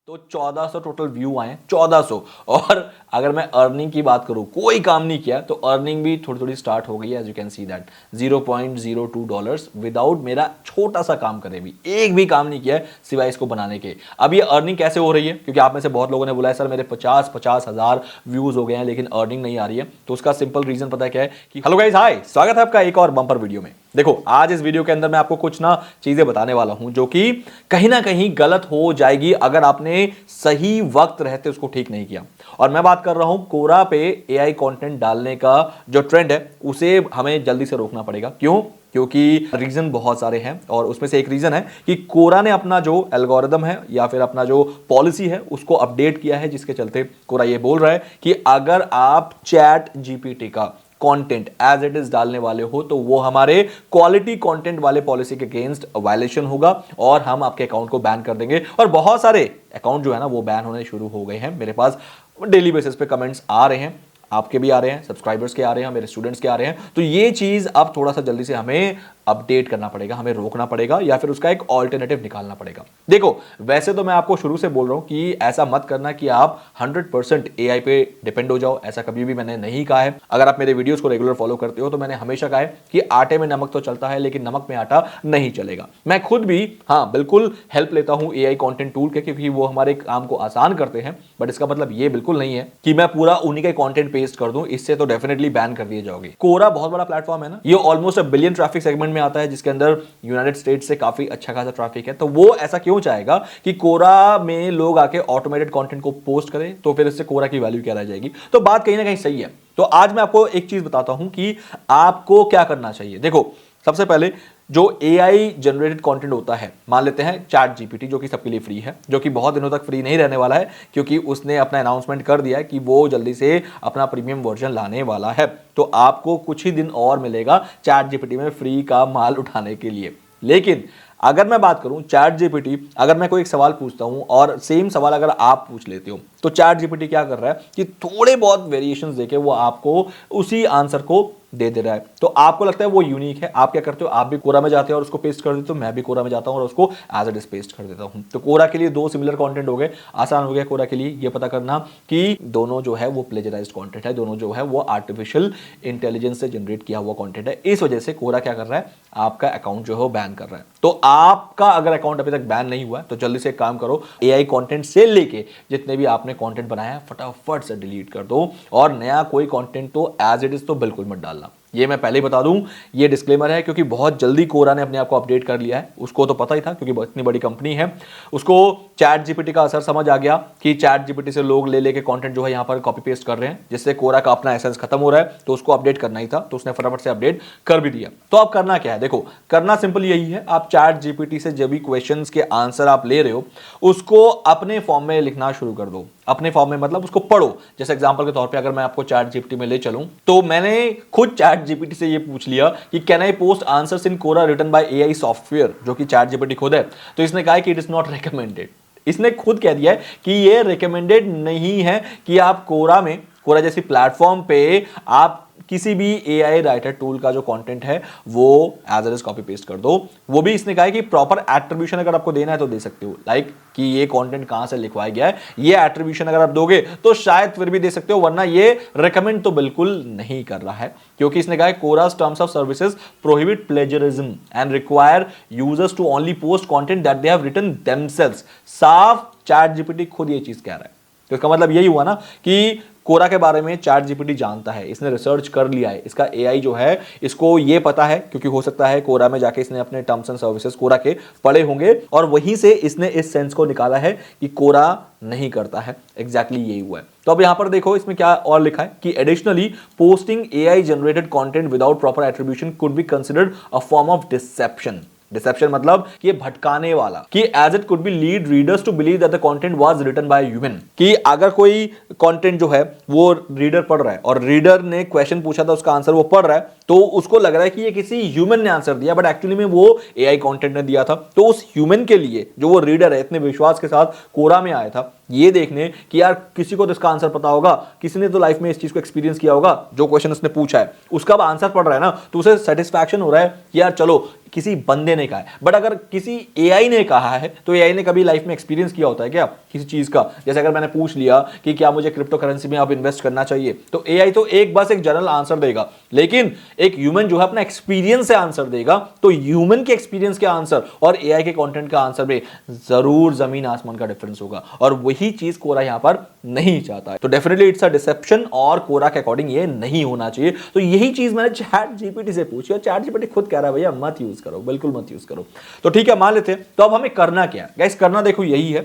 तो 1400 total view आए, 1400। और अगर मैं अर्निंग की बात करूं, कोई काम नहीं किया तो अर्निंग भी थोड़ी थोड़ी स्टार्ट हो गई है। As you can see that $0.02 without मेरा छोटा सा काम करे भी, एक भी काम नहीं किया है सिवाय इसको बनाने के। अब ये अर्निंग कैसे हो रही है, क्योंकि आप में से बहुत लोगों ने बोला है सर मेरे 50 हज़ार व्यूज हो गए हैं लेकिन अर्निंग नहीं आ रही है। तो उसका सिंपल रीजन पता है क्या है कि हेलो गाइस, हाय, स्वागत है आपका एक और बम्पर वीडियो में। देखो आज इस वीडियो के अंदर मैं आपको कुछ ना चीजें बताने वाला हूं जो कि कहीं ना कहीं गलत हो जाएगी अगर आपने सही वक्त रहते उसको ठीक नहीं किया। और मैं बात कर रहा हूं कोरा पे एआई कंटेंट डालने का जो ट्रेंड है उसे हमें जल्दी से रोकना पड़ेगा। क्यों? क्योंकि रीजन बहुत सारे हैं और उसमें से एक रीजन है कि कोरा ने अपना जो एल्गोरिदम है या फिर अपना जो पॉलिसी है उसको अपडेट किया है, जिसके चलते कोरा ये बोल रहा है कि अगर आप चैट जीपीटी का कंटेंट एज इट इज डालने वाले हो तो वो हमारे क्वालिटी कंटेंट वाले पॉलिसी के अगेंस्ट वायलेशन होगा और हम आपके अकाउंट को बैन कर देंगे। और बहुत सारे अकाउंट जो है ना वो बैन होने शुरू हो गए हैं। मेरे पास डेली बेसिस पे कमेंट्स आ रहे हैं, आपके भी आ रहे हैं, सब्सक्राइबर्स के आ रहे हैं, मेरे स्टूडेंट्स के आ रहे हैं। तो ये चीज अब थोड़ा सा जल्दी से हमें अपडेट करना पड़ेगा, हमें रोकना पड़ेगा या फिर उसका एक ऑल्टरनेटिव निकालना पड़ेगा। देखो वैसे तो मैं आपको शुरू से बोल रहा हूं कि ऐसा मत करना कि आप 100% एआई पे डिपेंड हो जाओ, ऐसा कभी भी मैंने नहीं कहा है। अगर आप मेरे वीडियोस को रेगुलर फॉलो करते हो तो मैंने हमेशा कहा है कि आटे में नमक तो चलता है लेकिन नमक में आटा नहीं चलेगा। मैं खुद भी हाँ बिल्कुल हेल्प लेता हूं एआई कंटेंट टूल के, क्योंकि वो हमारे काम को आसान करते हैं। बट इसका मतलब ये बिल्कुल नहीं है कि मैं पूरा उन्हीं का कंटेंट पेस्ट कर दूं, इससे तो डेफिनेटली बैन कर दिए जाओगे। कोरा बहुत बड़ा प्लेटफॉर्म है ना, ये ऑलमोस्ट 1 बिलियन ट्रैफिक सेगमेंट में आता है, जिसके अंदर यूनाइटेड स्टेट्स से काफी अच्छा खासा ट्रैफिक है। तो वो ऐसा क्यों चाहेगा कि कोरा में लोग आके ऑटोमेटेड कंटेंट को पोस्ट करें? तो फिर इससे कोरा की वैल्यू क्या रह जाएगी? तो बात कहीं ना कहीं सही है। तो आज मैं आपको एक चीज बताता हूं कि आपको क्या करना चाहिए। देखो सबसे पहले जो एआई जनरेटेड कंटेंट होता है, मान लेते हैं चैट जीपीटी जो कि सबके लिए फ्री है, जो कि बहुत दिनों तक फ्री नहीं रहने वाला है क्योंकि उसने अपना अनाउंसमेंट कर दिया है कि वो जल्दी से अपना प्रीमियम वर्जन लाने वाला है। तो आपको कुछ ही दिन और मिलेगा चैट जीपीटी में फ्री का माल उठाने के लिए। लेकिन अगर मैं बात करूं चैट जीपीटी, अगर मैं कोई एक सवाल पूछता हूं और सेम सवाल अगर आप पूछ लेते हो तो चैट जीपीटी क्या कर रहा है कि थोड़े बहुत वेरिएशंस देके वो आपको उसी आंसर को दे रहा है। तो आपको लगता है वो यूनिक है, आप क्या करते हो, आप भी कोरा में जाते हो और उसको पेस्ट कर देते हो, मैं भी कोरा में जाता हूं और उसको एज इट इज पेस्ट कर देता हूं। तो कोरा के लिए दो सिमिलर कंटेंट हो गए, आसान हो गया कोरा के लिए ये पता करना कि दोनों जो है वो प्लेजराइज्ड कंटेंट है, दोनों जो है वो आर्टिफिशियल इंटेलिजेंस से जनरेट किया हुआ कंटेंट है। इस वजह से कोरा क्या कर रहा है, आपका अकाउंट जो है वो बैन कर रहा है। तो आपका अगर अकाउंट अभी तक बैन नहीं हुआ है तो जल्दी से एक काम करो, एआई कंटेंट से लेके जितने भी आपने कंटेंट बनाया है फटाफट से डिलीट कर दो और नया कोई कंटेंट तो एज इट इज तो बिल्कुल मत डालना। ये मैं पहले ही बता दूं, ये डिस्क्लेमर है क्योंकि बहुत जल्दी कोरा ने अपने आप को अपडेट कर लिया है। उसको तो पता ही था क्योंकि इतनी बड़ी कंपनी है, उसको चैट जीपीटी का असर समझ आ गया कि चैट जीपीटी से लोग ले लेके कंटेंट जो है यहां पर कॉपी पेस्ट कर रहे हैं, जिससे कोरा का अपना एसेंस खत्म हो रहा है। तो उसको अपडेट करना ही था, तो उसने फटाफट से अपडेट कर भी दिया। तो अब करना क्या है, देखो करना सिंपल यही है, आप चैट जीपीटी से जब भी क्वेश्चंस के आंसर आप ले रहे हो उसको अपने फॉर्म में लिखना शुरू कर दो। अपने फॉर्म में मतलब उसको पढ़ो। जैसे एग्जांपल के तौर पे अगर मैं आपको चैट जीपीटी में ले चलूं तो मैंने खुद चैट जीपीटी से ये पूछ लिया कि can I post answers in Quora written by AI software, जो कि चैट जीपीटी खुद है। तो इसने कहा कि इट इज नॉट रिकमेंडेड। इसने खुद कह दिया है कि ये रिकमेंडेड नहीं है कि आप कोरा जैसी प्लेटफॉर्म पे आप किसी भी एआई राइटर टूल का जो कंटेंट है वो as it is copy paste कर दो। वो भी इसने कहा है कि प्रॉपर एट्रीब्यूशन अगर आपको देना है तो दे सकते हो, लाइक कि ये कंटेंट कहां से लिखवाया गया है, ये एट्रीब्यूशन अगर आप दोगे तो शायद फिर भी दे सकते हो, वरना ये रिकमेंड तो बिल्कुल नहीं कर रहा है। क्योंकि इसने कहा है Quora's terms of services prohibit plagiarism and require users to only post content that they have written themselves. साफ चैट जीपीटी खुद ये चीज कह रहा है। तो इसका मतलब यही हुआ ना कि कोरा के बारे में चैट जीपीटी जानता है, इसने रिसर्च कर लिया है, इसका एआई जो है इसको ये पता है, क्योंकि हो सकता है कोरा में जाके इसने अपने टर्म्स एंड सर्विसेज कोरा के पढ़े होंगे और वहीं से इसने इस सेंस को निकाला है कि कोरा नहीं करता है। एग्जैक्टली यही हुआ है। तो अब यहां पर देखो इसमें क्या और लिखा है कि additionally posting AI generated content without proper attribution could be considered a form of deception. Deception मतलब कि ये भटकाने वाला, कि as it could be lead readers to believe that the content was written by human. कि अगर कोई content जो है वो रीडर पढ़ रहा है और रीडर ने क्वेश्चन पूछा था उसका आंसर वो पढ़ रहा है तो उसको लग रहा है कि ये किसी ह्यूमन ने आंसर दिया, बट एक्चुअली में वो एआई कंटेंट ने दिया था। तो उस ह्यूमन के लिए जो वो रीडर है इतने विश्वास के साथ कोरा में आया था ये देखने कि यार किसी को तो इसका आंसर पता होगा, किसी ने तो लाइफ में इस चीज को एक्सपीरियंस किया होगा, जो क्वेश्चन उसने पूछा है उसका आंसर पढ़ रहा है ना, तो उसे सेटिस्फैक्शन हो रहा है कि यार चलो किसी बंदे ने कहा है, बट अगर किसी एआई ने कहा है तो एआई ने कभी लाइफ में एक्सपीरियंस किया होता है क्या किसी चीज का? जैसे अगर मैंने पूछ लिया कि क्या मुझे क्रिप्टो करेंसी में अब इन्वेस्ट करना चाहिए, तो एआई तो एक बस एक जनरल आंसर देगा, लेकिन एक ह्यूमन जो है अपना एक्सपीरियंस से आंसर देगा। तो ह्यूमन के एक्सपीरियंस के आंसर और एआई के कंटेंट का आंसर में जरूर जमीन आसमान का डिफरेंस होगा, और वही चीज कोरा यहां पर नहीं चाहता है। तो डेफिनेटली इट्स अ डिसेप्शन, और कोरा के अकॉर्डिंग ये नहीं होना चाहिए। तो यही चीज मैंने चैट जीपीटी से पूछी, और चैट जीपीटी खुद कह रहा है भैया मत यूज करो, बिल्कुल मत यूज करो। तो ठीक है, मान लेते हैं। तो अब हमें करना क्या है गाइस? करना देखो यही है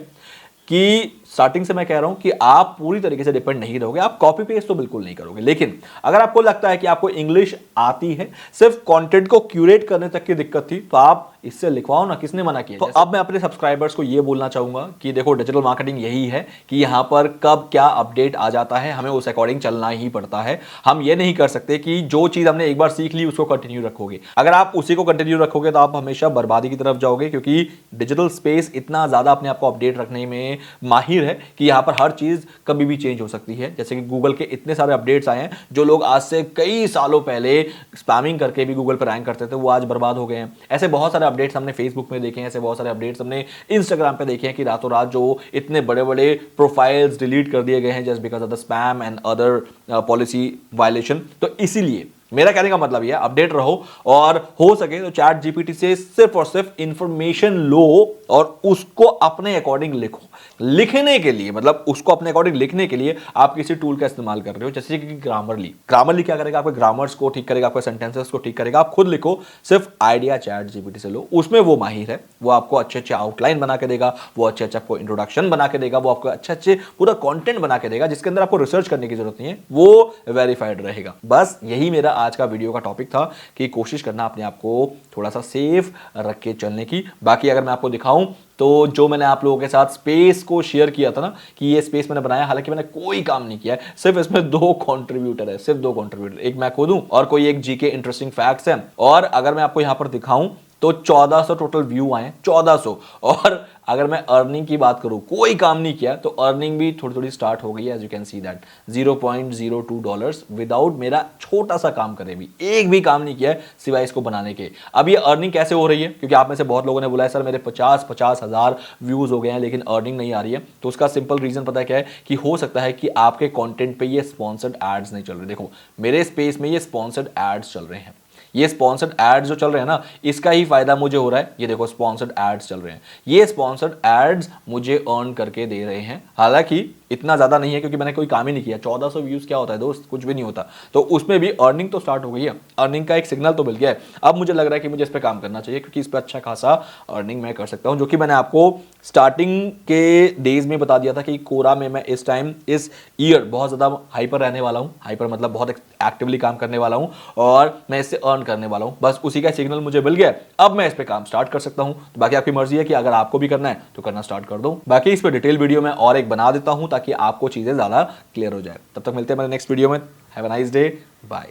कि स्टार्टिंग से मैं कह रहा हूं कि आप पूरी तरीके से डिपेंड नहीं रहोगे, आप कॉपी पेस्ट तो बिल्कुल नहीं करोगे, लेकिन अगर आपको लगता है कि आपको इंग्लिश आती है, सिर्फ कंटेंट को क्यूरेट करने तक की दिक्कत थी, तो आप इससे लिखवाओ ना, किसने मना किया? तो अब मैं अपने सब्सक्राइबर्स को यह बोलना चाहूंगा कि देखो, डिजिटल मार्केटिंग यही है कि यहां पर कब क्या अपडेट आ जाता है, हमें उस अकॉर्डिंग चलना ही पड़ता है। हम ये नहीं कर सकते कि जो चीज हमने एक बार सीख ली उसको कंटिन्यू रखोगे। अगर आप उसी को कंटिन्यू रखोगे तो आप हमेशा बर्बादी की तरफ जाओगे, क्योंकि डिजिटल स्पेस इतना ज्यादा अपने आप को अपडेट रखने में माहिर है कि यहां पर हर चीज कभी भी चेंज हो सकती है। जैसे कि गूगल के इतने सारे अपडेट्स आए हैं, जो लोग आज से कई सालों पहले स्पैमिंग करके भी गूगल पर रैंक करते थे, वो आज बर्बाद हो गए हैं। ऐसे बहुत सारे अपडेट्स हमने फेसबुक में देखे हैं, ऐसे बहुत सारे अपडेट्स हमने इंस्टाग्राम पे देखे हैं कि रातों रात जो इतने बड़े बड़े प्रोफाइल्स डिलीट कर दिए गए हैं just because of the spam and other policy violation. तो इसीलिए मेरा कहने का मतलब यह है, अपडेट रहो, और हो सके तो चैट जीपीटी से सिर्फ और सिर्फ इंफॉर्मेशन लो और उसको अपने अकॉर्डिंग लिखो। लिखने के लिए मतलब उसको अपने अकॉर्डिंग लिखने के लिए आप किसी टूल का इस्तेमाल कर रहे हो, जैसे कि ग्रामरली क्या करेगा? आपके ग्रामर्स को ठीक करेगा, आपके सेंटेंसेस को ठीक करेगा। आप खुद लिखो, सिर्फ आइडिया चैट जीपीटी से लो, उसमें वो माहिर है, वो आपको अच्छे अच्छे आउटलाइन बना के देगा, वो अच्छे अच्छे आपको इंट्रोडक्शन बना के देगा, वो आपको अच्छे अच्छे पूरा कंटेंट बना के देगा, जिसके अंदर आपको रिसर्च करने की जरूरत नहीं है, वो वेरीफाइड रहेगा। बस यही मेरा आज का वीडियो का टॉपिक था कि कोशिश करना अपने आप को थोड़ा सा सेफ रख के चलने की। बाकी अगर मैं आपको दिखाऊं तो जो मैंने आप लोगों के साथ स्पेस को शेयर किया था ना, कि ये स्पेस मैंने बनाया, हालांकि मैंने कोई काम नहीं किया है, सिर्फ इसमें 2 कंट्रीब्यूटर है, सिर्फ 2 कंट्रीब्यूटर, एक मैं खुद हूं और कोई एक जीके इंटरेस्टिंग फैक्ट्स हैं। और अगर मैं आपको यहां पर दिखाऊं तो 1400 टोटल व्यू आए, 1400। और अगर मैं अर्निंग की बात करूं, कोई काम नहीं किया, तो अर्निंग भी थोड़ी थोड़ी स्टार्ट हो गई है। As you can see that $0.02 without मेरा छोटा सा काम करे भी, एक भी काम नहीं किया है सिवाय इसको बनाने के। अब ये अर्निंग कैसे हो रही है? क्योंकि आप में से बहुत लोगों ने बोला है सर मेरे 50 हज़ार व्यूज हो गए हैं लेकिन अर्निंग नहीं आ रही है। तो उसका सिंपल रीजन पता है क्या है? कि हो सकता है कि आपके कंटेंट पे ये स्पॉन्सर्ड एड्स नहीं चल रहे। देखो, मेरे स्पेस में ये स्पॉन्सर्ड एड्स चल रहे हैं, ये स्पॉन्सर्ड एड्स जो चल रहे हैं ना, इसका ही फायदा मुझे हो रहा है। ये देखो, स्पॉन्सर्ड एड्स चल रहे हैं, ये स्पॉन्सर्ड एड्स मुझे अर्न करके दे रहे हैं। हालांकि इतना ज्यादा नहीं है क्योंकि मैंने कोई काम ही नहीं किया। 1400 व्यूज क्या होता है दोस्त? कुछ भी नहीं होता। तो उसमें भी अर्निंग तो स्टार्ट हो गई है, अर्निंग का एक सिग्नल तो मिल गया है। अब मुझे लग रहा है कि मुझे इस पर काम करना चाहिए, क्योंकि इस पर अच्छा खासा अर्निंग मैं कर सकता हूं, जो कि मैंने आपको स्टार्टिंग के डेज में बता दिया था कि कोरा में मैं इस टाइम, इस ईयर बहुत ज्यादा हाइपर रहने वाला हूं। हाइपर मतलब बहुत एक्टिवली काम करने वाला हूं और मैं इससे अर्न करने वाला हूं। बस उसी का सिग्नल मुझे मिल गया, अब मैं इस पे काम स्टार्ट कर सकता हूं। तो बाकी आपकी मर्जी है कि अगर आपको भी करना है तो करना स्टार्ट कर दो। बाकी इस पे डिटेल वीडियो में और एक बना देता हूं ताकि आपको चीजें ज्यादा क्लियर हो जाए। तब तक मिलते हैं मेरे नेक्स्ट वीडियो में। Have a nice day, bye.